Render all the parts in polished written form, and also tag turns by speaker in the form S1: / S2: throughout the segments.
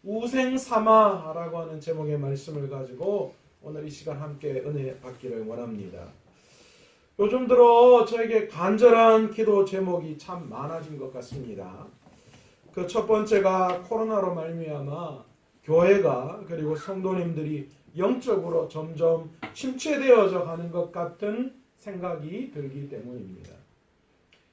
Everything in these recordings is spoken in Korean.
S1: 우생삼아라고 하는 제목의 말씀을 가지고 오늘 이 시간 함께 은혜 받기를 원합니다. 요즘 들어 저에게 간절한 기도 제목이 참 많아진 것 같습니다. 그 첫 번째가 코로나로 말미암아 교회가 그리고 성도님들이 영적으로 점점 침체되어져 가는 것 같은 생각이 들기 때문입니다.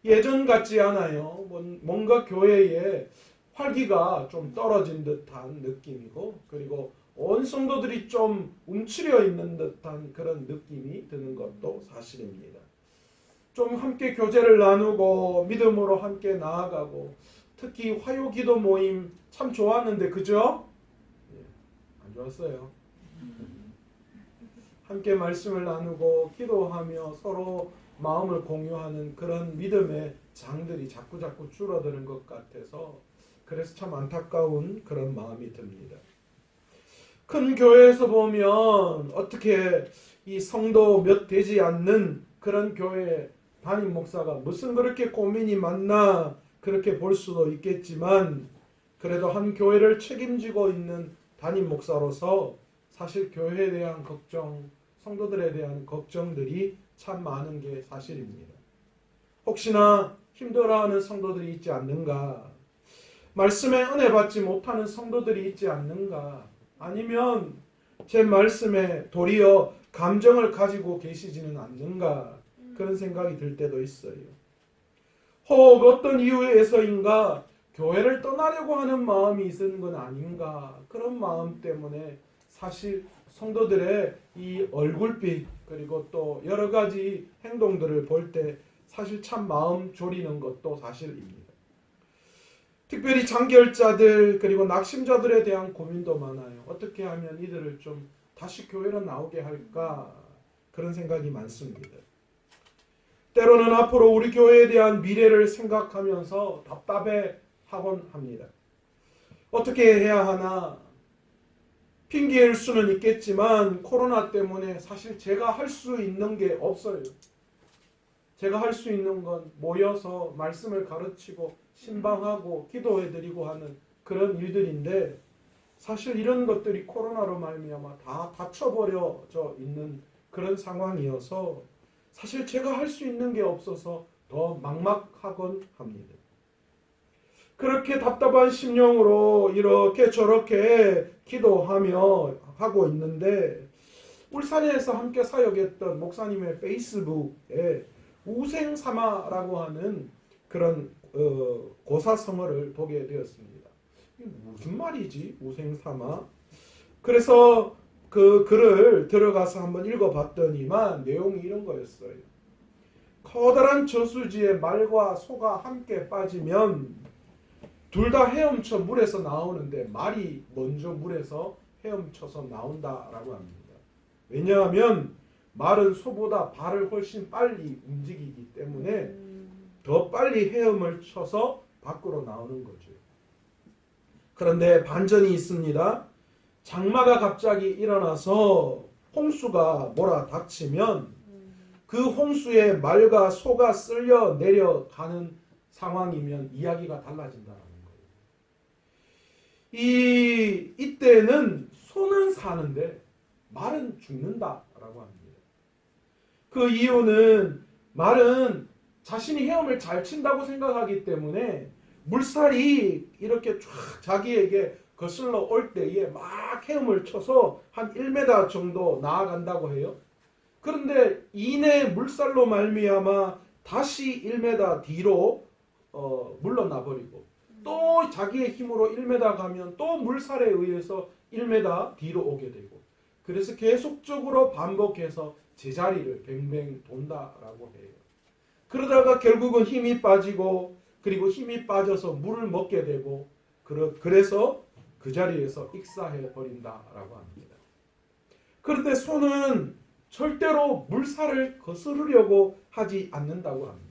S1: 예전 같지 않아요. 뭔가 교회에 활기가 좀 떨어진 듯한 느낌이고, 그리고 온 성도들이 좀 움츠려 있는 듯한 그런 느낌이 드는 것도 사실입니다. 좀 함께 교제를 나누고 믿음으로 함께 나아가고, 특히 화요기도 모임 참 좋았는데 그죠? 안 좋았어요. 함께 말씀을 나누고 기도하며 서로 마음을 공유하는 그런 믿음의 장들이 자꾸 줄어드는 것 같아서, 그래서 참 안타까운 그런 마음이 듭니다. 큰 교회에서 보면 어떻게 이 성도 몇 되지 않는 그런 교회 담임 목사가 무슨 그렇게 고민이 많나 그렇게 볼 수도 있겠지만, 그래도 한 교회를 책임지고 있는 담임 목사로서 사실 교회에 대한 걱정, 성도들에 대한 걱정들이 참 많은 게 사실입니다. 혹시나 힘들어하는 성도들이 있지 않는가? 말씀에 은혜 받지 못하는 성도들이 있지 않는가? 아니면 제 말씀에 도리어 감정을 가지고 계시지는 않는가? 그런 생각이 들 때도 있어요. 혹 어떤 이유에서인가 교회를 떠나려고 하는 마음이 있는 건 아닌가? 그런 마음 때문에 사실 성도들의 이 얼굴빛 그리고 또 여러 가지 행동들을 볼 때 사실 참 마음 졸이는 것도 사실입니다. 특별히 장결자들 그리고 낙심자들에 대한 고민도 많아요. 어떻게 하면 이들을 좀 다시 교회로 나오게 할까? 그런 생각이 많습니다. 때로는 앞으로 우리 교회에 대한 미래를 생각하면서 답답해 하곤 합니다. 어떻게 해야 하나? 핑계일 수는 있겠지만 코로나 때문에 사실 제가 할 수 있는 게 없어요. 제가 할 수 있는 건 모여서 말씀을 가르치고 신방하고 기도해드리고 하는 그런 일들인데, 사실 이런 것들이 코로나로 말미암아 다 닫혀버려져 있는 그런 상황이어서 사실 제가 할 수 있는 게 없어서 더 막막하곤 합니다. 그렇게 답답한 심령으로 이렇게 저렇게 기도하며 하고 있는데, 울산에서 함께 사역했던 목사님의 페이스북에 우생삼아라고 하는 그런 고사성어를 보게 되었습니다. 이게 무슨 말이지? 우생삼아? 그래서 그 글을 들어가서 한번 읽어봤더니만 내용이 이런 거였어요. 커다란 저수지에 말과 소가 함께 빠지면 둘 다 헤엄쳐 물에서 나오는데 말이 먼저 물에서 헤엄쳐서 나온다라고 합니다. 왜냐하면 말은 소보다 발을 훨씬 빨리 움직이기 때문에 더 빨리 헤엄을 쳐서 밖으로 나오는 거죠. 그런데 반전이 있습니다. 장마가 갑자기 일어나서 홍수가 몰아닥치면 그 홍수에 말과 소가 쓸려 내려가는 상황이면 이야기가 달라진다는 거예요. 이때는 소는 사는데 말은 죽는다라고 합니다. 그 이유는 말은 자신이 헤엄을 잘 친다고 생각하기 때문에 물살이 이렇게 쫙 자기에게 거슬러 올 때에 막 헤엄을 쳐서 한 1m 정도 나아간다고 해요. 그런데 이내 물살로 말미암아 다시 1m 뒤로 물러나 버리고, 또 자기의 힘으로 1m 가면 또 물살에 의해서 1m 뒤로 오게 되고, 그래서 계속적으로 반복해서 제자리를 뱅뱅 돈다라고 해요. 그러다가 결국은 힘이 빠지고, 그리고 힘이 빠져서 물을 먹게 되고, 그래서 그 자리에서 익사해 버린다라고 합니다. 그런데 소는 절대로 물살을 거스르려고 하지 않는다고 합니다.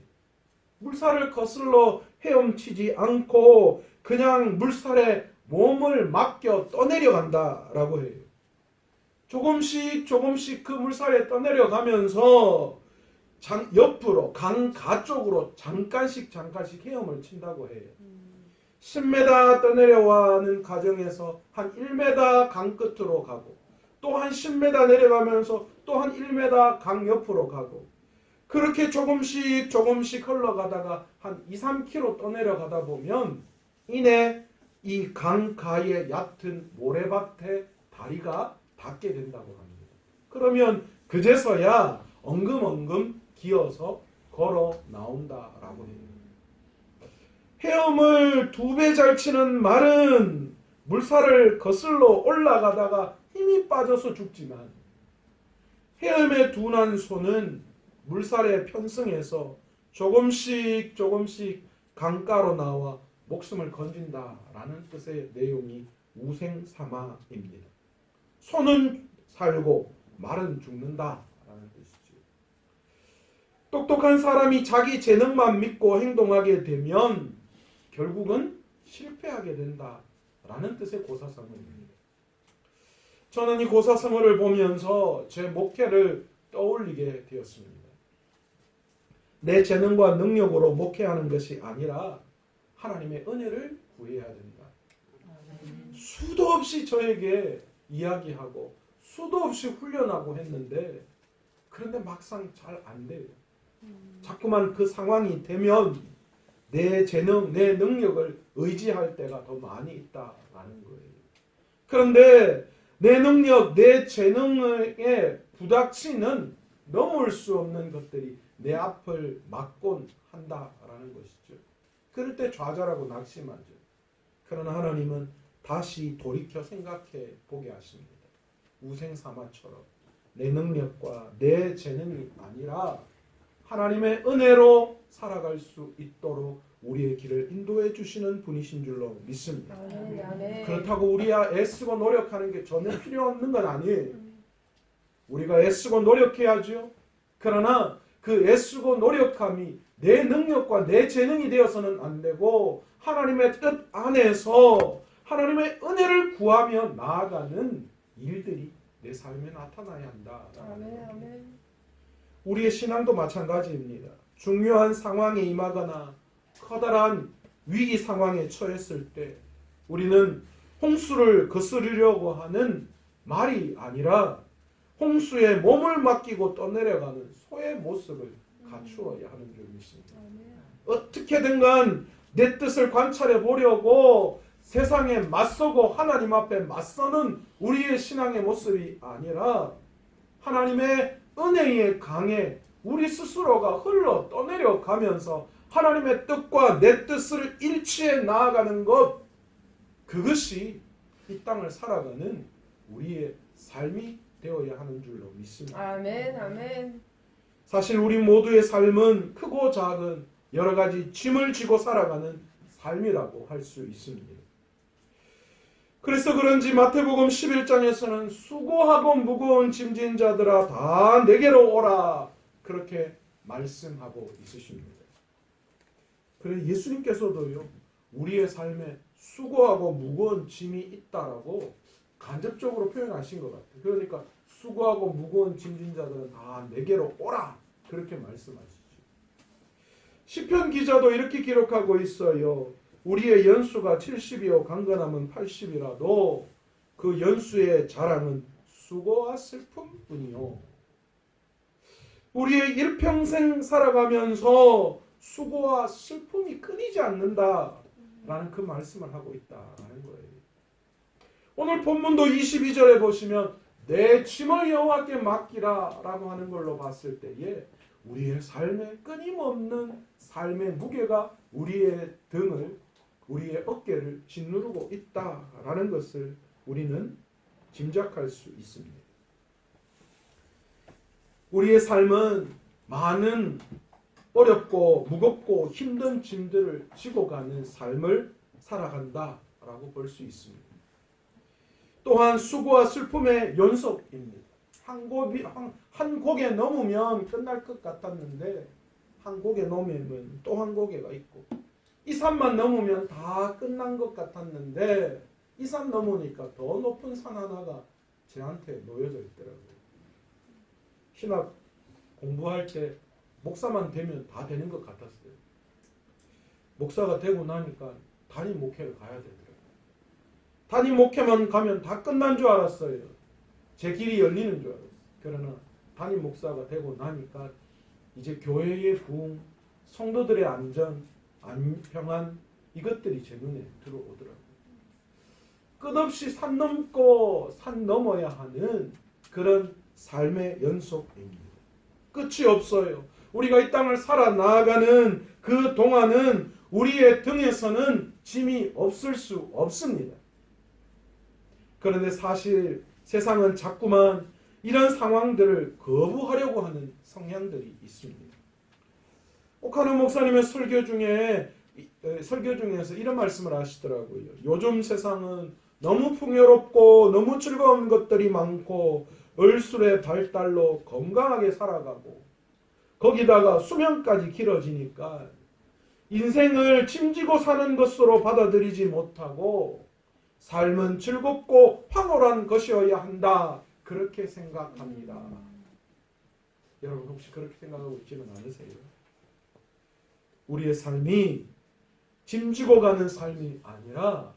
S1: 물살을 거슬러 헤엄치지 않고 그냥 물살에 몸을 맡겨 떠내려간다라고 해요. 조금씩 그 물살에 떠내려가면서 옆으로 강가 쪽으로 잠깐씩 헤엄을 친다고 해요. 10m 떠내려가는 과정에서 한 1m 강 끝으로 가고 또 한 10m 내려가면서 또 한 1m 강 옆으로 가고 그렇게 조금씩 흘러가다가 한 2, 3km 떠내려가다 보면 이내 이 강가의 얕은 모래밭에 다리가 닿게 된다고 합니다. 그러면 그제서야 엉금엉금 기어서 걸어 나온다라고 해요. 헤엄을 2배 잘 치는 말은 물살을 거슬러 올라가다가 힘이 빠져서 죽지만 헤엄에 둔한 소는 물살에 편승해서 조금씩 강가로 나와 목숨을 건진다라는 뜻의 내용이 우생사마입니다. 소는 살고 말은 죽는다라는 뜻이죠. 똑똑한 사람이 자기 재능만 믿고 행동하게 되면 결국은 실패하게 된다라는 뜻의 고사성어입니다. 저는 이 고사성어를 보면서 제 목회를 떠올리게 되었습니다. 내 재능과 능력으로 목회하는 것이 아니라 하나님의 은혜를 구해야 된다. 수도 없이 저에게 이야기하고 수도 없이 훈련하고 했는데 그런데 막상 잘 안 돼요. 자꾸만 그 상황이 되면 내 재능, 내 능력을 의지할 때가 더 많이 있다라는 거예요. 그런데 내 능력, 내 재능에 부닥치는 넘을 수 없는 것들이 내 앞을 막곤 한다라는 것이죠. 그럴 때 좌절하고 낙심하죠. 그러나 하나님은 다시 돌이켜 생각해 보게 하십니다. 우생사마처럼 내 능력과 내 재능이 아니라 하나님의 은혜로 살아갈 수 있도록 우리의 길을 인도해 주시는 분이신 줄로 믿습니다. 그렇다고 우리가 애쓰고 노력하는 게 전혀 필요 없는 건 아니에요. 우리가 애쓰고 노력해야죠. 그러나 그 애쓰고 노력함이 내 능력과 내 재능이 되어서는 안 되고 하나님의 뜻 안에서 하나님의 은혜를 구하며 나아가는 일들이 내 삶에 나타나야 한다.
S2: 아멘.
S1: 우리의 신앙도 마찬가지입니다. 중요한 상황에 임하거나 커다란 위기 상황에 처했을 때 우리는 홍수를 거스르려고 하는 말이 아니라 홍수에 몸을 맡기고 떠내려가는 소의 모습을 갖추어야 하는 줄 믿습니다. 어떻게든 간 내 뜻을 관찰해 보려고 세상에 맞서고 하나님 앞에 맞서는 우리의 신앙의 모습이 아니라 하나님의 은혜의 강에 우리 스스로가 흘러 떠내려 가면서 하나님의 뜻과 내 뜻을 일치해 나아가는 것, 그것이 이 땅을 살아가는 우리의 삶이 되어야 하는 줄로 믿습니다.
S2: 아멘.
S1: 사실 우리 모두의 삶은 크고 작은 여러 가지 짐을 지고 살아가는 삶이라고 할 수 있습니다. 그래서 그런지 마태복음 11장에서는 수고하고 무거운 짐진 자들아 다 내게로 오라 그렇게 말씀하고 있으십니다. 그래서 예수님께서도요 우리의 삶에 수고하고 무거운 짐이 있다라고 간접적으로 표현하신 것 같아요. 그러니까 수고하고 무거운 짐진 자들은 다 내게로 오라 그렇게 말씀하시죠. 시편 기자도 이렇게 기록하고 있어요. 우리의 연수가 70이요 강건함은 80이라도 그 연수의 자랑은 수고와 슬픔뿐이요. 우리의 일평생 살아가면서 수고와 슬픔이 끊이지 않는다라는 그 말씀을 하고 있다라는 거예요. 오늘 본문도 22절에 보시면 내 짐을 여호와께 맡기라 라고 하는 걸로 봤을 때에 우리의 삶에 끊임없는 삶의 무게가 우리의 등을 우리의 어깨를 짓누르고 있다라는 것을 우리는 짐작할 수 있습니다. 우리의 삶은 많은 어렵고 무겁고 힘든 짐들을 지고 가는 삶을 살아간다라고 볼 수 있습니다. 또한 수고와 슬픔의 연속입니다. 한 고개 넘으면 끝날 것 같았는데 한 고개 넘으면 또 한 고개가 있고 이 산만 넘으면 다 끝난 것 같았는데 이 산 넘으니까 더 높은 산 하나가 저한테 놓여져 있더라고요. 신학 공부할 때 목사만 되면 다 되는 것 같았어요. 목사가 되고 나니까 다 담임 목회를 가야 되더라고요. 담임 목회만 가면 다 끝난 줄 알았어요. 제 길이 열리는 줄 알았어요. 그러나 담임 목사가 되고 나니까 이제 교회의 부흥, 성도들의 안전, 평안 이것들이 제 눈에 들어오더라고요. 끝없이 산 넘고 산 넘어야 하는 그런 삶의 연속입니다. 끝이 없어요. 우리가 이 땅을 살아 나아가는 그 동안은 우리의 등에서는 짐이 없을 수 없습니다. 그런데 사실 세상은 자꾸만 이런 상황들을 거부하려고 하는 성향들이 있습니다. 오카노 목사님의 설교 중에서 이런 말씀을 하시더라고요. 요즘 세상은 너무 풍요롭고 너무 즐거운 것들이 많고 얼술의 발달로 건강하게 살아가고 거기다가 수명까지 길어지니까 인생을 짐지고 사는 것으로 받아들이지 못하고 삶은 즐겁고 황홀한 것이어야 한다. 그렇게 생각합니다. 여러분 혹시 그렇게 생각하고 있지는 않으세요? 우리의 삶이 짐지고 가는 삶이 아니라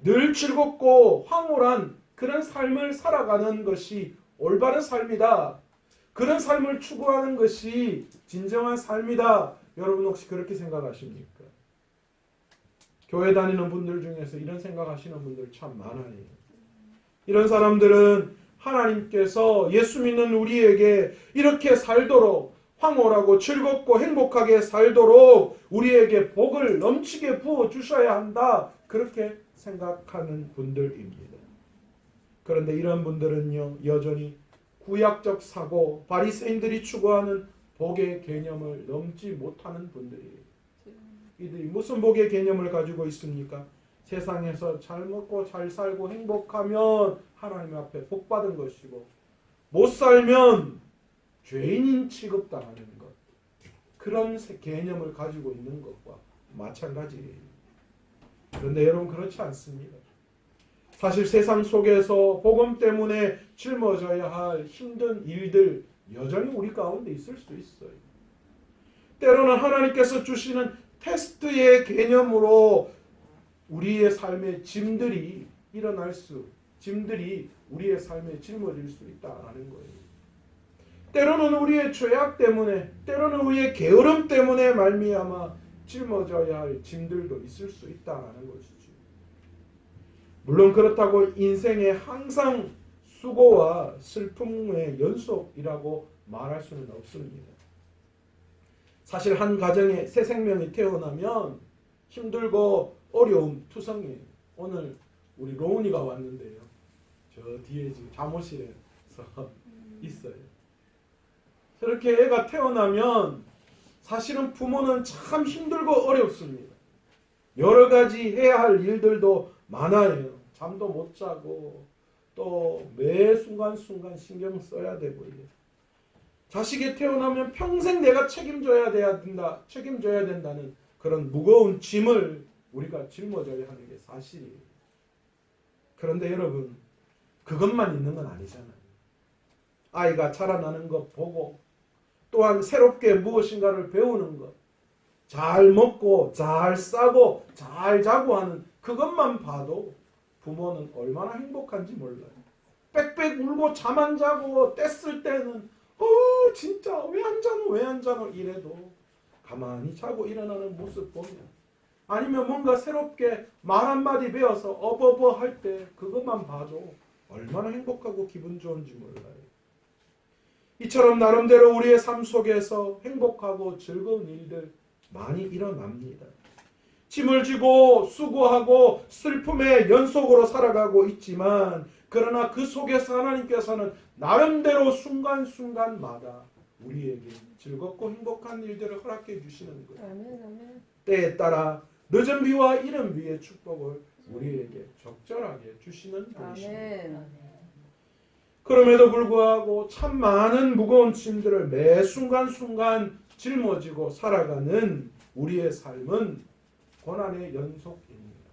S1: 늘 즐겁고 황홀한 그런 삶을 살아가는 것이 올바른 삶이다. 그런 삶을 추구하는 것이 진정한 삶이다. 여러분 혹시 그렇게 생각하십니까? 교회 다니는 분들 중에서 이런 생각하시는 분들 참 많아요. 이런 사람들은 하나님께서 예수 믿는 우리에게 이렇게 살도록 황홀하고 즐겁고 행복하게 살도록 우리에게 복을 넘치게 부어 주셔야 한다. 그렇게 생각하는 분들입니다. 그런데 이런 분들은요, 여전히 구약적 사고, 바리새인들이 추구하는 복의 개념을 넘지 못하는 분들이에요. 이들이 무슨 복의 개념을 가지고 있습니까? 세상에서 잘 먹고 잘 살고 행복하면 하나님 앞에 복 받은 것이고, 못 살면 죄인인 취급당하는 것, 그런 개념을 가지고 있는 것과 마찬가지예요. 그런데 여러분 그렇지 않습니다. 사실 세상 속에서 복음 때문에 짊어져야 할 힘든 일들 여전히 우리 가운데 있을 수 있어요. 때로는 하나님께서 주시는 테스트의 개념으로 우리의 삶의 짐들이 짐들이 우리의 삶에 짊어질 수 있다라는 거예요. 때로는 우리의 죄악 때문에, 때로는 우리의 게으름 때문에 말미암아 짊어져야 할 짐들도 있을 수 있다라는 것이죠. 물론 그렇다고 인생에 항상 수고와 슬픔의 연속이라고 말할 수는 없습니다. 사실 한 가정에 새 생명이 태어나면 힘들고 어려움 투성이에요. 오늘 우리 로운이가 왔는데요. 저 뒤에 지금 잠옷실에서 있어요. 저렇게 애가 태어나면 사실은 부모는 참 힘들고 어렵습니다. 여러 가지 해야 할 일들도 많아요. 잠도 못 자고 또 매 순간순간 신경 써야 되고요. 자식이 태어나면 평생 내가 책임져야 된다는 그런 무거운 짐을 우리가 짊어져야 하는 게 사실이에요. 그런데 여러분, 그것만 있는 건 아니잖아요. 아이가 자라나는 것 보고 또한 새롭게 무엇인가를 배우는 것, 잘 먹고 잘 싸고 잘 자고 하는 그것만 봐도 부모는 얼마나 행복한지 몰라요. 빽빽 울고 잠 안 자고 뗐을 때는 진짜 왜 안 자노 이래도 가만히 자고 일어나는 모습 보면, 아니면 뭔가 새롭게 말 한마디 배워서 어버버 할 때 그것만 봐도 얼마나 행복하고 기분 좋은지 몰라요. 이처럼 나름대로 우리의 삶 속에서 행복하고 즐거운 일들 많이 일어납니다. 짐을 지고 수고하고 슬픔의 연속으로 살아가고 있지만, 그러나 그 속에서 하나님께서는 나름대로 순간순간마다 우리에게 즐겁고 행복한 일들을 허락해 주시는 거예요.
S2: 아멘.
S1: 때에 따라 늦은 비와 이른 비의 축복을 우리에게 적절하게 주시는 분이십니다.
S2: 아멘.
S1: 그럼에도 불구하고 참 많은 무거운 짐들을 매 순간순간 짊어지고 살아가는 우리의 삶은 고난의 연속입니다.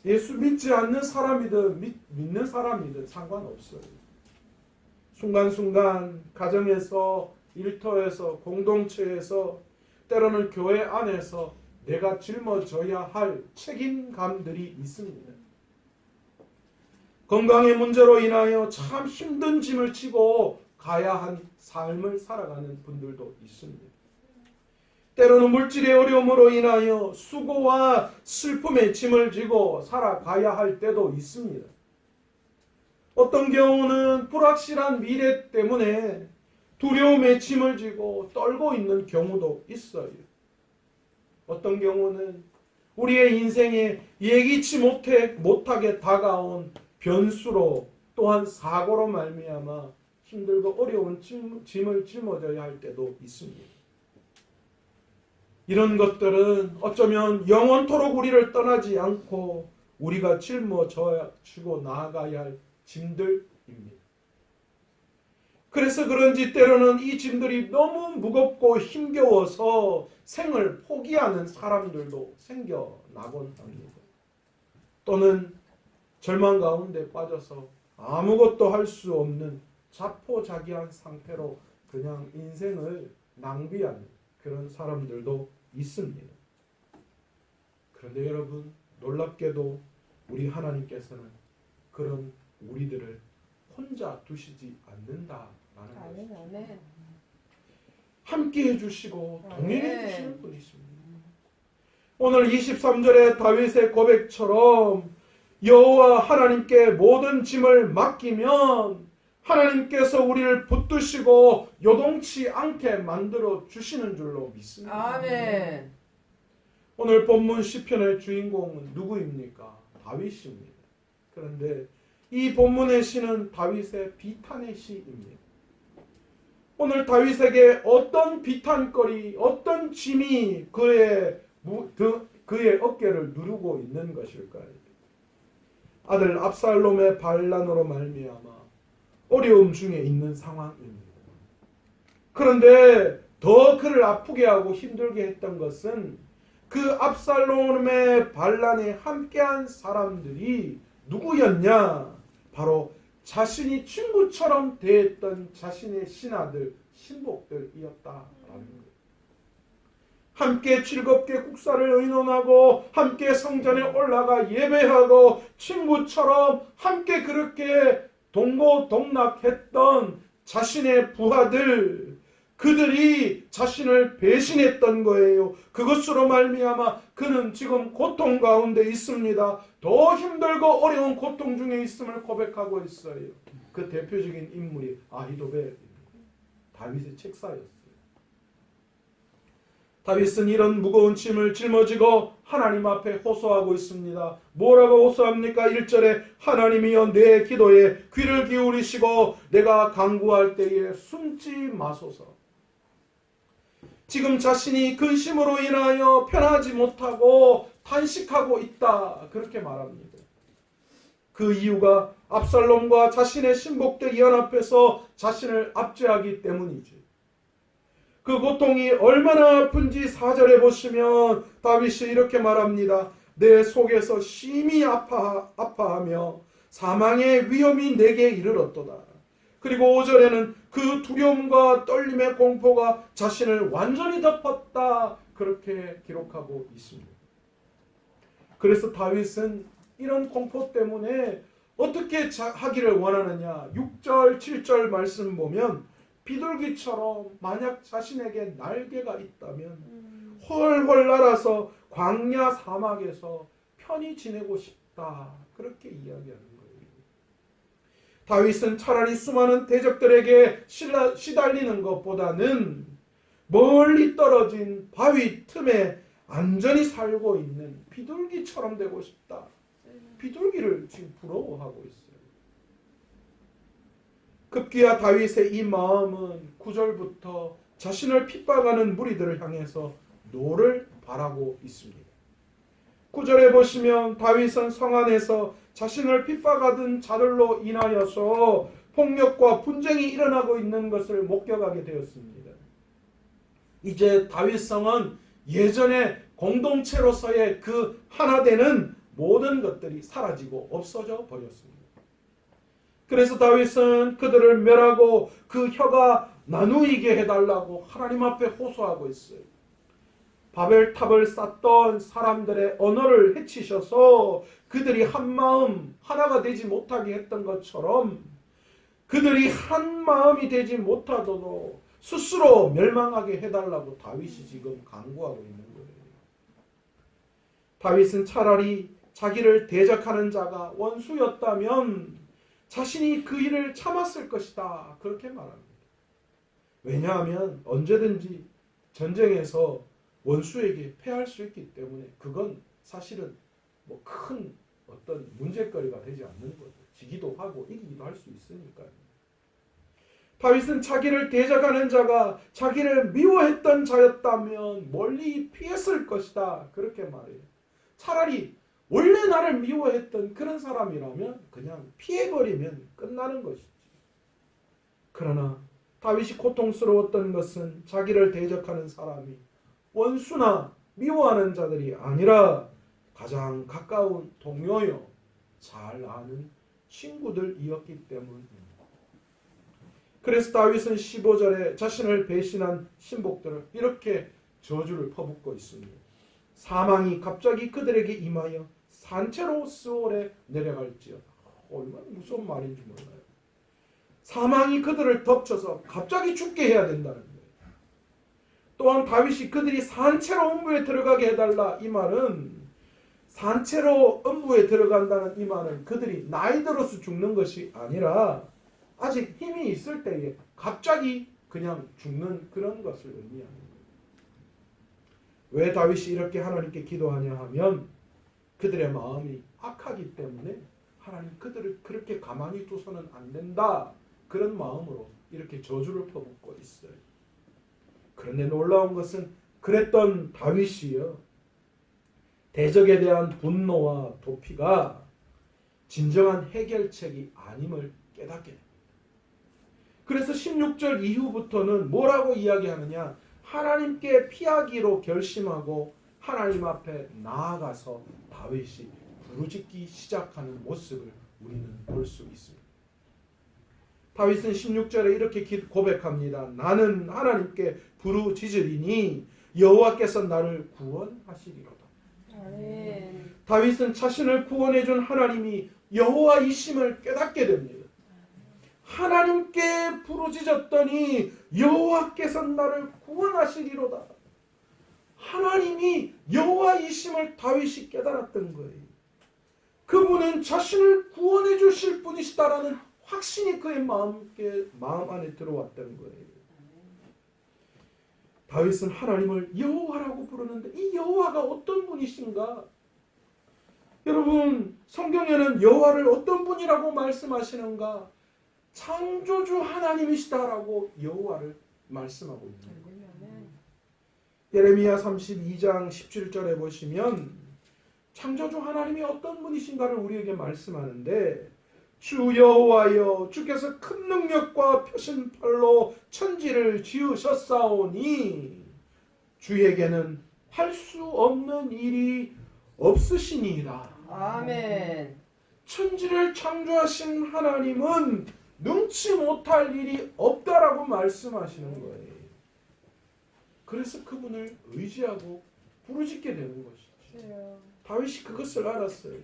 S1: 예수 믿지 않는 사람이든 믿는 사람이든 상관없어요. 순간순간 가정에서, 일터에서, 공동체에서, 때로는 교회 안에서 내가 짊어져야 할 책임감들이 있습니다. 건강의 문제로 인하여 참 힘든 짐을 지고 가야 한 삶을 살아가는 분들도 있습니다. 때로는 물질의 어려움으로 인하여 수고와 슬픔의 짐을 지고 살아가야 할 때도 있습니다. 어떤 경우는 불확실한 미래 때문에 두려움의 짐을 지고 떨고 있는 경우도 있어요. 어떤 경우는 우리의 인생에 예기치 못하게 다가온 변수로 또한 사고로 말미암아 힘들고 어려운 짐을 짊어져야 할 때도 있습니다. 이런 것들은 어쩌면 영원토록 우리를 떠나지 않고 우리가 짊어지고 나아가야 할 짐들입니다. 그래서 그런지 때로는 이 짐들이 너무 무겁고 힘겨워서 생을 포기하는 사람들도 생겨나곤 합니다. 또는 절망 가운데 빠져서 아무것도 할 수 없는 자포자기한 상태로 그냥 인생을 낭비하는 그런 사람들도 있습니다. 그런데 여러분, 놀랍게도 우리 하나님께서는 그런 우리들을 혼자 두시지 않는다라는 것입니다. 함께 해주시고 동행해 주시는 분이십니다. 오늘 23절의 다윗의 고백처럼 여호와 하나님께 모든 짐을 맡기면 하나님께서 우리를 붙드시고 요동치 않게 만들어 주시는 줄로 믿습니다.
S2: 아멘.
S1: 오늘 본문 시편의 주인공은 누구입니까? 다윗입니다. 그런데 이 본문의 시는 다윗의 비탄의 시입니다. 오늘 다윗에게 어떤 비탄거리, 어떤 짐이 그의 어깨를 누르고 있는 것일까요? 아들 압살롬의 반란으로 말미암아 어려움 중에 있는 상황입니다. 그런데 더 그를 아프게 하고 힘들게 했던 것은 그 압살롬의 반란에 함께한 사람들이 누구였냐? 바로 자신이 친구처럼 대했던 자신의 신하들, 신복들이었다라는 거예요. 함께 즐겁게 국사를 의논하고 함께 성전에 올라가 예배하고 친구처럼 함께 그렇게 동고동락했던 자신의 부하들, 그들이 자신을 배신했던 거예요. 그것으로 말미암아 그는 지금 고통 가운데 있습니다. 더 힘들고 어려운 고통 중에 있음을 고백하고 있어요. 그 대표적인 인물이 아히도벨입니다. 다윗의 책사였어요. 다윗은 이런 무거운 짐을 짊어지고 하나님 앞에 호소하고 있습니다. 뭐라고 호소합니까? 1절에 하나님이여 내 기도에 귀를 기울이시고 내가 간구할 때에 숨지 마소서. 지금 자신이 근심으로 인하여 편하지 못하고 탄식하고 있다. 그렇게 말합니다. 그 이유가 압살롬과 자신의 신복들이 연합해서 자신을 압제하기 때문이지. 그 고통이 얼마나 아픈지 4절에 보시면 다윗이 이렇게 말합니다. 내 속에서 심히 아파하며 사망의 위험이 내게 이르렀도다. 그리고 5절에는 그 두려움과 떨림의 공포가 자신을 완전히 덮었다. 그렇게 기록하고 있습니다. 그래서 다윗은 이런 공포 때문에 어떻게 하기를 원하느냐. 6절, 7절 말씀 보면 비둘기처럼 만약 자신에게 날개가 있다면 훨훨 날아서 광야 사막에서 편히 지내고 싶다. 그렇게 이야기하는 거예요. 다윗은 차라리 수많은 대적들에게 시달리는 것보다는 멀리 떨어진 바위 틈에 안전히 살고 있는 비둘기처럼 되고 싶다. 비둘기를 지금 부러워하고 있어요. 급기야 다윗의 이 마음은 9절부터 자신을 핍박하는 무리들을 향해서 노를 바라고 있습니다. 9절에 보시면 다윗은 성 안에서 자신을 핍박하던 자들로 인하여서 폭력과 분쟁이 일어나고 있는 것을 목격하게 되었습니다. 이제 다윗성은 예전의 공동체로서의 그 하나 되는 모든 것들이 사라지고 없어져 버렸습니다. 그래서 다윗은 그들을 멸하고 그 혀가 나누이게 해달라고 하나님 앞에 호소하고 있어요. 바벨탑을 쌓던 사람들의 언어를 해치셔서 그들이 한 마음 하나가 되지 못하게 했던 것처럼 그들이 한 마음이 되지 못하도록 스스로 멸망하게 해달라고 다윗이 지금 간구하고 있는 거예요. 다윗은 차라리 자기를 대적하는 자가 원수였다면 자신이 그 일을 참았을 것이다, 그렇게 말합니다. 왜냐하면 언제든지 전쟁에서 원수에게 패할 수 있기 때문에 그건 사실은 뭐 큰 어떤 문제거리가 되지 않는 거죠. 지기도 하고 이기기도 할 수 있으니까요. 다윗은 자기를 대적하는 자가 자기를 미워했던 자였다면 멀리 피했을 것이다, 그렇게 말해요. 차라리 원래 나를 미워했던 그런 사람이라면 그냥 피해버리면 끝나는 것이지. 그러나 다윗이 고통스러웠던 것은 자기를 대적하는 사람이 원수나 미워하는 자들이 아니라 가장 가까운 동료요, 잘 아는 친구들이었기 때문입니다. 그래서 다윗은 15절에 자신을 배신한 신복들을 이렇게 저주를 퍼붓고 있습니다. 사망이 갑자기 그들에게 임하여 산채로 스올에 내려갈지어다. 얼마나 무서운 말인지 몰라요. 사망이 그들을 덮쳐서 갑자기 죽게 해야 된다는 거예요. 또한 다윗이 그들이 산채로 음부에 들어가게 해달라, 이 말은 산채로 음부에 들어간다는 이 말은 그들이 나이 들어서 죽는 것이 아니라 아직 힘이 있을 때에 갑자기 그냥 죽는 그런 것을 의미합니다. 왜 다윗이 이렇게 하나님께 기도하냐 하면 그들의 마음이 악하기 때문에 하나님 그들을 그렇게 가만히 두서는 안 된다, 그런 마음으로 이렇게 저주를 퍼붓고 있어요. 그런데 놀라운 것은 그랬던 다윗이요, 대적에 대한 분노와 도피가 진정한 해결책이 아님을 깨닫게 됩니다. 그래서 16절 이후부터는 뭐라고 이야기하느냐, 하나님께 피하기로 결심하고 하나님 앞에 나아가서 다윗이 부르짖기 시작하는 모습을 우리는 볼 수 있습니다. 다윗은 16절에 이렇게 고백합니다. 나는 하나님께 부르짖으리니 여호와께서 나를 구원하시리로다.
S2: 아멘.
S1: 다윗은 자신을 구원해준 하나님이 여호와이심을 깨닫게 됩니다. 하나님께 부르짖었더니 여호와께서 나를 구원하시리로다. 하나님이 여호와이심을 다윗이 깨달았던 거예요. 그분은 자신을 구원해 주실 분이시다라는 확신이 그의 마음 안에 들어왔던 거예요. 다윗은 하나님을 여호와라고 부르는데 이 여호와가 어떤 분이신가? 여러분, 성경에는 여호와를 어떤 분이라고 말씀하시는가? 창조주 하나님이시다라고 여호와를 말씀하고 있는 거예요. 예레미야 32장 17절에 보시면 창조주 하나님이 어떤 분이신가를 우리에게 말씀하는데, 주 여호와여, 주께서 큰 능력과 펴신 팔로 천지를 지으셨사오니 주에게는 할 수 없는 일이 없으시니이다.
S2: 아멘.
S1: 천지를 창조하신 하나님은 능치 못할 일이 없다라고 말씀하시는 거예요. 그래서 그분을 의지하고 부르짖게 되는 것이죠. 다윗이 그것을 알았어요.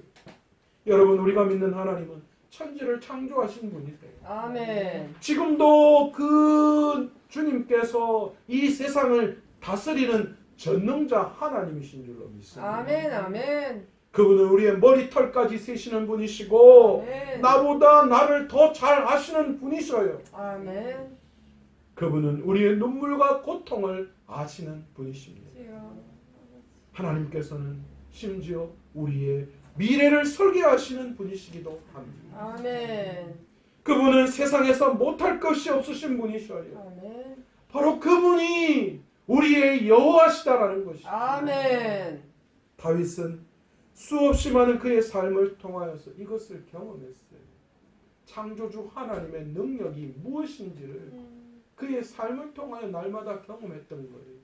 S1: 여러분, 우리가 믿는 하나님은 천지를 창조하신 분이세요.
S2: 아멘.
S1: 지금도 그 주님께서 이 세상을 다스리는 전능자 하나님이신 줄로 믿습니다.
S2: 아멘. 아멘.
S1: 그분은 우리의 머리털까지 세시는 분이시고
S2: 아멘.
S1: 나보다 나를 더 잘 아시는 분이셔요.
S2: 아멘.
S1: 그분은 우리의 눈물과 고통을 아시는 분이십니다. 하나님께서는 심지어 우리의 미래를 설계하시는 분이시기도 합니다.
S2: 아멘.
S1: 그분은 세상에서 못할 것이 없으신 분이셔요.
S2: 아멘.
S1: 바로 그분이 우리의 여호와시다라는 것이죠.
S2: 아멘.
S1: 다윗은 수없이 많은 그의 삶을 통하여서 이것을 경험했어요. 창조주 하나님의 능력이 무엇인지를 그의 삶을 통하여 날마다 경험했던 거예요.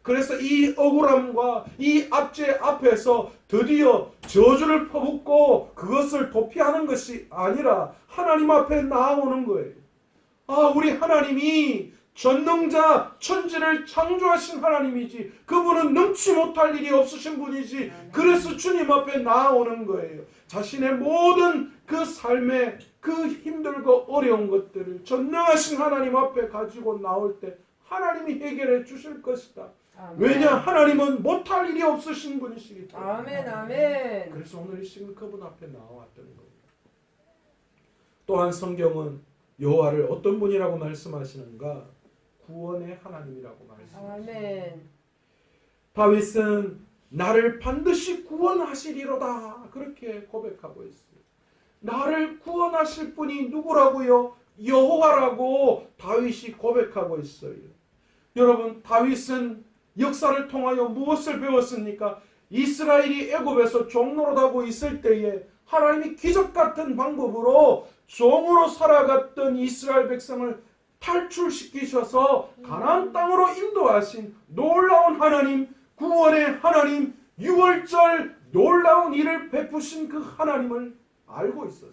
S1: 그래서 이 억울함과 이 압제 앞에서 드디어 저주를 퍼붓고 그것을 도피하는 것이 아니라 하나님 앞에 나아오는 거예요. 아, 우리 하나님이 전능자 천지를 창조하신 하나님이지 그분은 능치 못할 일이 없으신 분이지. 그래서 주님 앞에 나아오는 거예요. 자신의 모든 그 삶의 그 힘들고 어려운 것들을 전능하신 하나님 앞에 가지고 나올 때 하나님이 해결해 주실 것이다.
S2: 아멘.
S1: 왜냐? 하나님은 못할 일이 없으신 분이시기 때문에.
S2: 아멘. 아멘.
S1: 그래서 오늘 이 시간 그분 앞에 나와왔던 거예요. 또한 성경은 여호와를 어떤 분이라고 말씀하시는가? 구원의 하나님이라고 말씀하십니다.
S2: 아멘.
S1: 다윗은 나를 반드시 구원하시리로다 그렇게 고백하고 있어요. 나를 구원하실 분이 누구라고요? 여호와라고 다윗이 고백하고 있어요. 여러분, 다윗은 역사를 통하여 무엇을 배웠습니까? 이스라엘이 애굽에서 종노릇하고 있을 때에 하나님이 기적 같은 방법으로 종으로 살아갔던 이스라엘 백성을 탈출시키셔서 가나안 땅으로 인도하신 놀라운 하나님, 구원의 하나님, 유월절 놀라운 일을 베푸신 그 하나님을 알고 있었어요.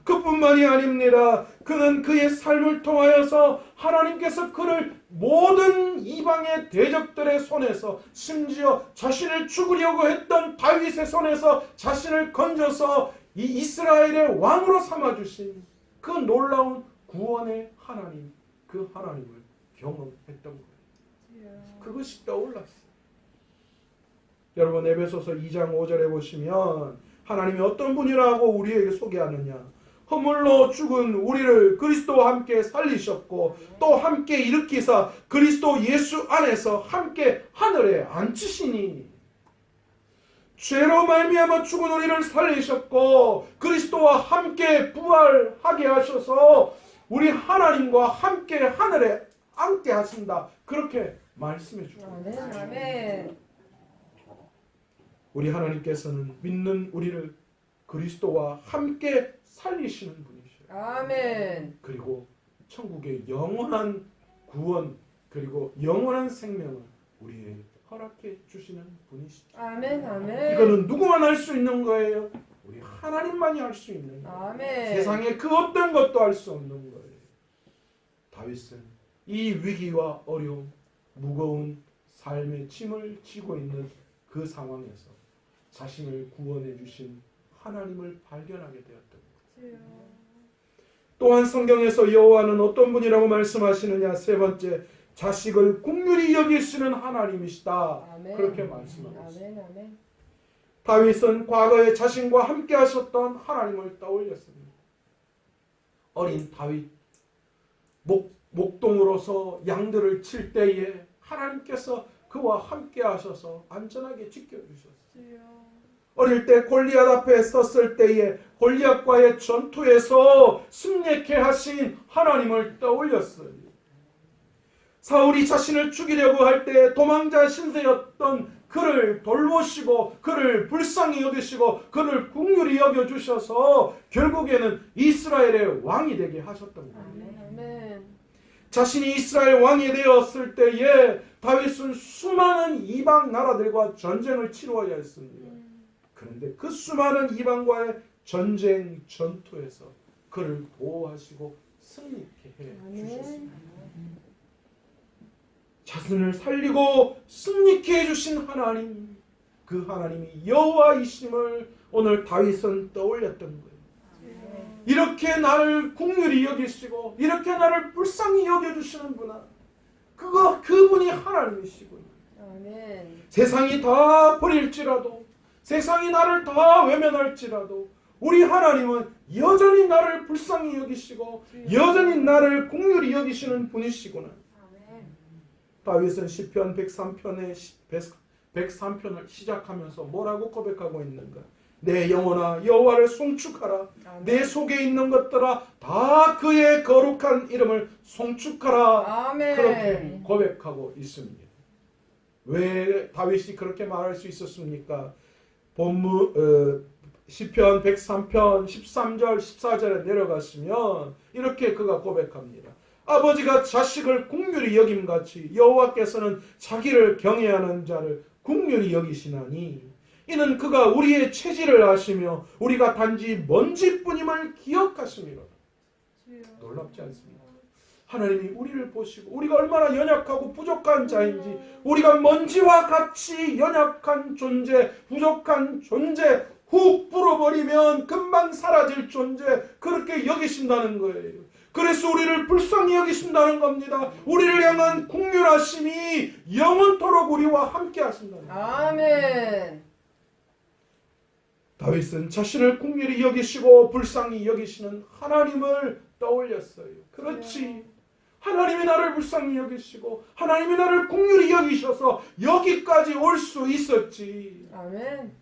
S1: 그뿐만이 아닙니다. 그는 그의 삶을 통하여서 하나님께서 그를 모든 이방의 대적들의 손에서, 심지어 자신을 죽으려고 했던 다윗의 손에서 자신을 건져서 이 이스라엘의 왕으로 삼아주신 그 놀라운 구원의 하나님, 그 하나님을 경험했던 거예요. 그것이 떠올랐어요. 여러분, 에베소서 2장 5절에 보시면 하나님이 어떤 분이라고 우리에게 소개하느냐? 허물로 죽은 우리를 그리스도와 함께 살리셨고 또 함께 일으키사 그리스도 예수 안에서 함께 하늘에 앉히시니, 죄로 말미암아 죽은 우리를 살리셨고 그리스도와 함께 부활하게 하셔서 우리 하나님과 함께 하늘에 앉게 하신다. 그렇게 말씀해 주고
S2: 아멘. 아멘.
S1: 우리 하나님께서는 믿는 우리를 그리스도와 함께 살리시는 분이셔요.
S2: 아멘.
S1: 그리고 천국의 영원한 구원, 그리고 영원한 생명을 우리에게 허락해 주시는 분이시죠.
S2: 아멘. 아멘.
S1: 이거는 누구만 할 수 있는 거예요? 우리 하나님만이 할 수 있는 거예요.
S2: 아멘.
S1: 세상에 그 어떤 것도 할 수 없는 거예요. 다윗은 이 위기와 어려움, 무거운 삶의 짐을 지고 있는 그 상황에서 자신을 구원해 주신 하나님을 발견하게 되었던 거예요. 또한 성경에서 여호와는 어떤 분이라고 말씀하시느냐? 세 번째, 자식을 긍휼히 여기시는 하나님이시다.
S2: 아멘.
S1: 그렇게 말씀하고 있습니다.
S2: 아멘. 아멘.
S1: 다윗은 과거에 자신과 함께 하셨던 하나님을 떠올렸습니다. 어린 다윗, 목동으로서 양들을 칠 때에 하나님께서 그와 함께 하셔서 안전하게 지켜주셨어요. 어릴 때 골리앗 앞에 섰을 때에 골리앗과의 전투에서 승리케 하신 하나님을 떠올렸어요. 사울이 자신을 죽이려고 할 때 도망자 신세였던 그를 돌보시고 그를 불쌍히 여기시고 그를 긍휼히 여겨주셔서 결국에는 이스라엘의 왕이 되게 하셨던 거예요.
S2: 아멘.
S1: 자신이 이스라엘 왕이 되었을 때에 다윗은 수많은 이방 나라들과 전쟁을 치루어야 했습니다. 그런데 그 수많은 이방과의 전쟁 전투에서 그를 보호하시고 승리케 해주셨습니다. 자신을 살리고 승리케 해주신 하나님, 그 하나님이 여호와이심을 오늘 다윗은 떠올렸던 거예요. 이렇게 나를 긍휼히 여기시고 이렇게 나를 불쌍히 여겨주시는 분아, 그분이 하나님이시군요.
S2: 아멘.
S1: 세상이 다 버릴지라도, 세상이 나를 다 외면할지라도 우리 하나님은 여전히 나를 불쌍히 여기시고 여전히 나를 긍휼히 여기시는 분이시구나. 다윗은 시편 103편을 시작하면서 뭐라고 고백하고 있는가? 내 영혼아 여호와를 송축하라. 내 속에 있는 것들아 다 그의 거룩한 이름을 송축하라.
S2: 아멘.
S1: 그렇게 고백하고 있습니다. 왜 다윗이 그렇게 말할 수 있었습니까? 시편 103편 13절 14절에 내려갔으면 이렇게 그가 고백합니다. 아버지가 자식을 긍휼히 여김같이 여호와께서는 자기를 경외하는 자를 긍휼히 여기시나니 이는 그가 우리의 체질을 아시며 우리가 단지 먼지뿐임을 기억하심이로다. 놀랍지 않습니까? 하나님이 우리를 보시고 우리가 얼마나 연약하고 부족한 자인지, 우리가 먼지와 같이 연약한 존재, 부족한 존재, 훅 불어버리면 금방 사라질 존재, 그렇게 여기신다는 거예요. 그래서 우리를 불쌍히 여기신다는 겁니다. 우리를 향한 긍휼하심이 영원토록 우리와 함께 하신다는 거예요.
S2: 아멘.
S1: 다윗은 자신을 긍휼히 여기시고 불쌍히 여기시는 하나님을 떠올렸어요. 그렇지. 하나님이 나를 불쌍히 여기시고 하나님이 나를 긍휼히 여기셔서 여기까지 올 수 있었지.
S2: 아멘.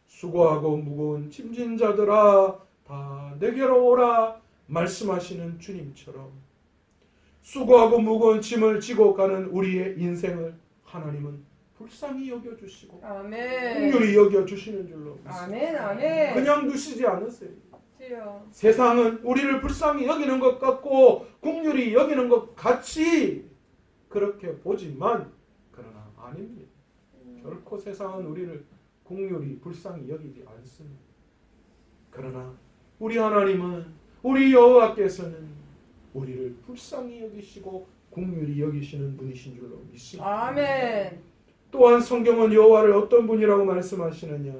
S1: 수고하고 무거운 짐진 자들아 다 내게로 오라 말씀하시는 주님처럼 수고하고 무거운 짐을 지고 가는 우리의 인생을 하나님은 불쌍히 여겨주시고
S2: 아멘.
S1: 긍휼히 여겨주시는 줄로 믿습니다.
S2: 아멘. 아멘.
S1: 그냥 두시지 않으세요.
S2: 주여.
S1: 세상은 우리를 불쌍히 여기는 것 같고 긍휼히 여기는 것 같이 그렇게 보지만 그러나 아닙니다. 결코 세상은 우리를 긍휼히 불쌍히 여기지 않습니다. 그러나 우리 하나님은, 우리 여호와께서는 우리를 불쌍히 여기시고 긍휼히 여기시는 분이신 줄로 믿습니다.
S2: 아멘.
S1: 또한 성경은 여호와를 어떤 분이라고 말씀하시느냐?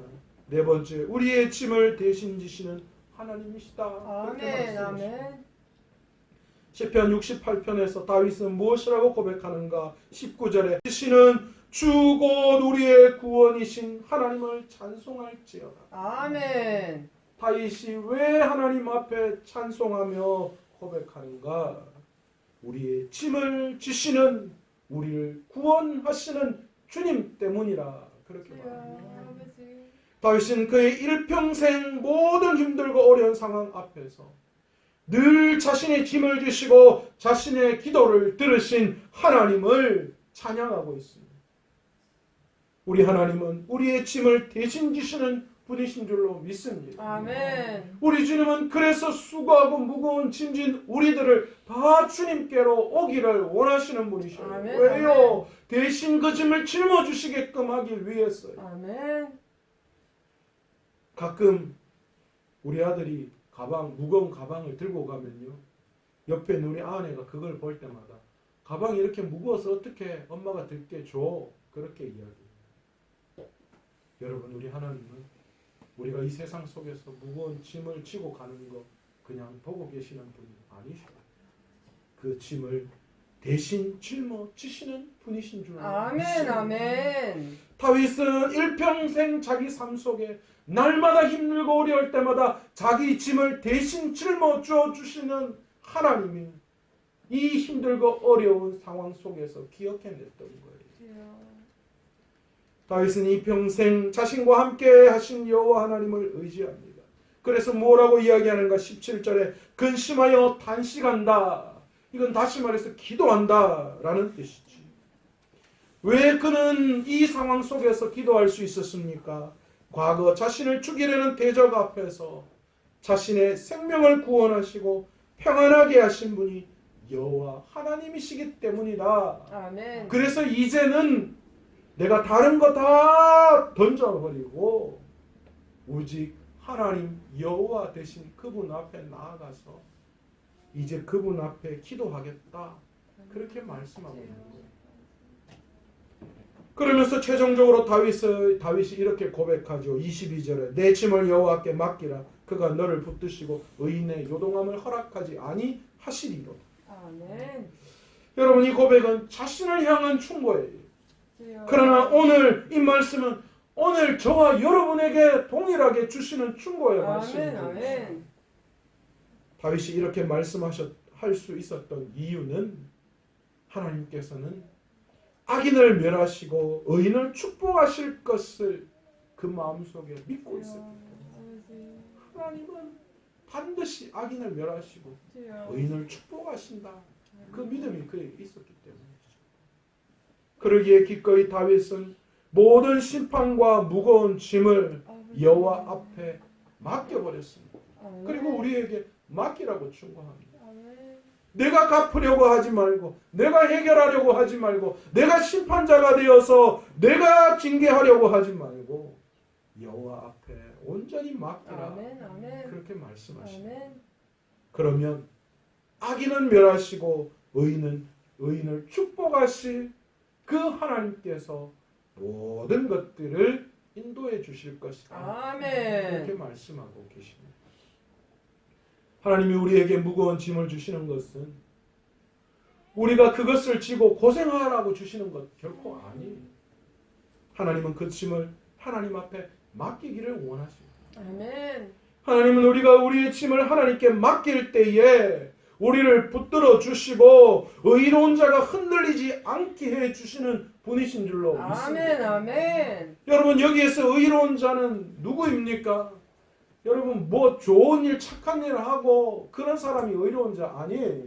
S1: 네 번째, 우리의 짐을 대신 지시는 하나님이시다.
S2: 아멘. 아멘.
S1: 시편 68편에서 다윗은 무엇이라고 고백하는가? 19절에 지시는 주 곧 우리의 구원이신 하나님을 찬송할지어다.
S2: 아멘.
S1: 다윗이 왜 하나님 앞에 찬송하며 고백하는가? 우리의 짐을 지시는, 우리를 구원하시는 주님 때문이라 그렇게 말합니다. 다윗은 그의 일평생 모든 힘들고 어려운 상황 앞에서 늘 자신의 짐을 지시고 자신의 기도를 들으신 하나님을 찬양하고 있습니다. 우리 하나님은 우리의 짐을 대신 지시는 분이신 줄로 믿습니다.
S2: 아멘.
S1: 우리 주님은 그래서 수고하고 무거운 짐진 우리들을 다 주님께로 오기를 원하시는 분이셔요.
S2: 아멘.
S1: 왜요?
S2: 아멘.
S1: 대신 그 짐을 짊어주시게끔 하기 위해서요.
S2: 아멘.
S1: 가끔 우리 아들이 무거운 가방을 들고 가면요, 옆에 있는 우리 아내가 그걸 볼 때마다 가방이 이렇게 무거워서 어떻게 엄마가 들게 줘, 그렇게 이야기해요. 여러분, 우리 하나님은 우리가 이 세상 속에서 무거운 짐을 지고 가는 거 그냥 보고 계시는 분이 아니셔요. 그 짐을 대신 짊어지시는 분이신 줄
S2: 아멘.
S1: 믿습니다.
S2: 아멘.
S1: 다윗은 일평생 자기 삶 속에 날마다 힘들고 어려울 때마다 자기 짐을 대신 짊어져 주시는 하나님이 이 힘들고 어려운 상황 속에서 기억해냈던 거예요. 다윗은 이 평생 자신과 함께 하신 여호와 하나님을 의지합니다. 그래서 뭐라고 이야기하는가? 17절에 근심하여 단식한다. 이건 다시 말해서 기도한다 라는 뜻이지. 왜 그는 이 상황 속에서 기도할 수 있었습니까? 과거 자신을 죽이려는 대적 앞에서 자신의 생명을 구원하시고 평안하게 하신 분이 여호와 하나님이시기 때문이다.
S2: 아멘.
S1: 그래서 이제는 내가 다른 거 다 던져버리고 오직 하나님 여호와 되신 그분 앞에 나아가서 이제 그분 앞에 기도하겠다. 그렇게 말씀하고 있는 거예요. 그러면서 최종적으로 다윗이 이렇게 고백하죠. 22절에 내 짐을 여호와께 맡기라. 그가 너를 붙드시고 의인의 요동함을 허락하지 아니하시리로다.
S2: 아멘.
S1: 여러분, 이 고백은 자신을 향한 충고예요.
S2: 주여.
S1: 그러나 오늘 이 말씀은 오늘 저와 여러분에게 동일하게 주시는 충고의
S2: 아멘.
S1: 말씀입니다.
S2: 아멘.
S1: 다윗이 이렇게 할 수 있었던 이유는 하나님께서는 악인을 멸하시고 의인을 축복하실 것을 그 마음속에 믿고 있었기 때문에 하나님은 반드시 악인을 멸하시고 의인을 축복하신다. 그 믿음이 그에게 있었기 때문이죠. 그러기에 기꺼이 다윗은 모든 심판과 무거운 짐을 여호와 앞에 맡겨버렸습니다. 그리고 우리에게 맡기라고 충고합니다. 내가 갚으려고 하지 말고, 내가 해결하려고 하지 말고, 내가 심판자가 되어서 내가 징계하려고 하지 말고 여호와 앞에 온전히 맡기라.
S2: 아멘. 아멘.
S1: 그렇게 말씀하십니다.
S2: 아멘.
S1: 그러면 악인은 멸하시고 의인을 축복하실 그 하나님께서 모든 것들을 인도해 주실 것이다.
S2: 아멘.
S1: 이렇게 말씀하고 계십니다. 하나님이 우리에게 무거운 짐을 주시는 것은 우리가 그것을 지고 고생하라고 주시는 것 결코 아니에요. 하나님은 그 짐을 하나님 앞에 맡기기를 원하십니다.
S2: 아멘.
S1: 하나님은 우리가 우리의 짐을 하나님께 맡길 때에 우리를 붙들어 주시고 의로운 자가 흔들리지 않게 해 주시는 분이신 줄로 믿습니다.
S2: 아멘. 아멘.
S1: 여러분, 여기에서 의로운 자는 누구입니까? 여러분, 뭐 좋은 일 착한 일을 하고 그런 사람이 의로운 자 아니에요.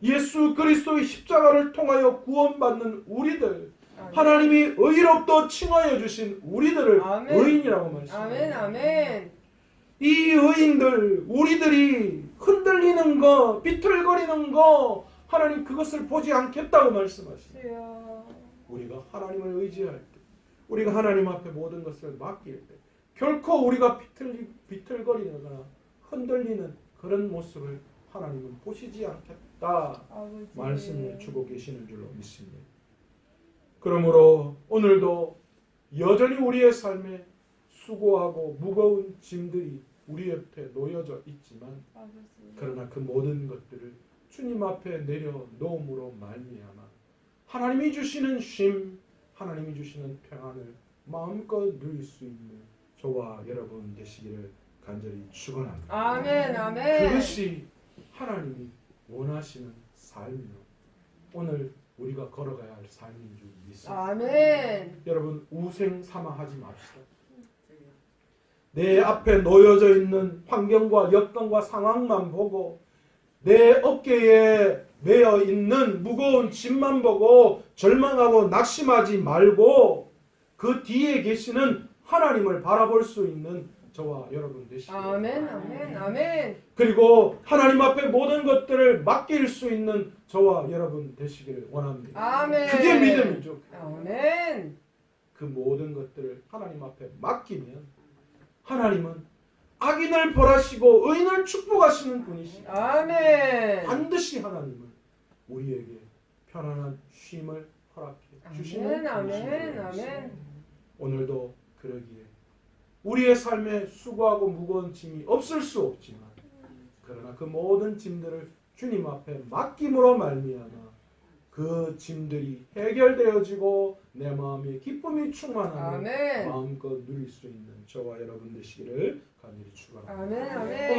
S1: 예수 그리스도의 십자가를 통하여 구원받는 우리들,
S2: 아멘.
S1: 하나님이 의롭도 칭하여 주신 우리들을
S2: 아멘.
S1: 의인이라고 말씀합니다.
S2: 아멘. 아멘.
S1: 이 의인들, 우리들이 흔들리는 거, 비틀거리는 거, 하나님 그것을 보지 않겠다고 말씀하십니다.
S2: 주여.
S1: 우리가 하나님을 의지할 때, 우리가 하나님 앞에 모든 것을 맡길 때, 결코 우리가 비틀거리거나 흔들리는 그런 모습을 하나님은 보시지 않겠다
S2: 아버지.
S1: 말씀을 주고 계시는 줄로 믿습니다. 그러므로 오늘도 여전히 우리의 삶에 수고하고 무거운 짐들이 우리 옆에 놓여져 있지만,
S2: 아버지.
S1: 그러나 그 모든 것들을 주님 앞에 내려놓음으로 말미암아 하나님이 주시는 쉼, 하나님이 주시는 평안을 마음껏 누릴 수 있는 저와 여러분 되시기를 간절히 축원합니다.
S2: 아멘. 아멘.
S1: 그것이 하나님이 원하시는 삶이요, 오늘 우리가 걸어가야 할 삶인 줄 믿습니다.
S2: 아멘.
S1: 여러분, 우생사마하지 맙시다. 내 앞에 놓여져 있는 환경과 여건과 상황만 보고 내 어깨에 매여 있는 무거운 짐만 보고 절망하고 낙심하지 말고 그 뒤에 계시는 하나님을 바라볼 수 있는 저와 여러분 되시길
S2: 아멘.
S1: 바랍니다.
S2: 아멘. 아멘.
S1: 그리고 하나님 앞에 모든 것들을 맡길 수 있는 저와 여러분 되시기를 원합니다.
S2: 아멘.
S1: 그게 믿음이죠.
S2: 아멘.
S1: 그 모든 것들을 하나님 앞에 맡기면 하나님은 악인을 벌하시고 의인을 축복하시는 분이시다.
S2: 아멘.
S1: 반드시 하나님은 우리에게 편안한 쉼을 허락해 주시는
S2: 아멘.
S1: 분이시다.
S2: 아멘.
S1: 오늘도 그러기에 우리의 삶에 수고하고 무거운 짐이 없을 수 없지만, 그러나 그 모든 짐들을 주님 앞에 맡김으로 말미암아 그 짐들이 해결되어지고 내 마음에 기쁨이 충만하는
S2: 아멘.
S1: 마음껏 누릴 수 있는 저와 여러분 되시기를 간절히 축원합니다.
S2: 아멘. 아멘.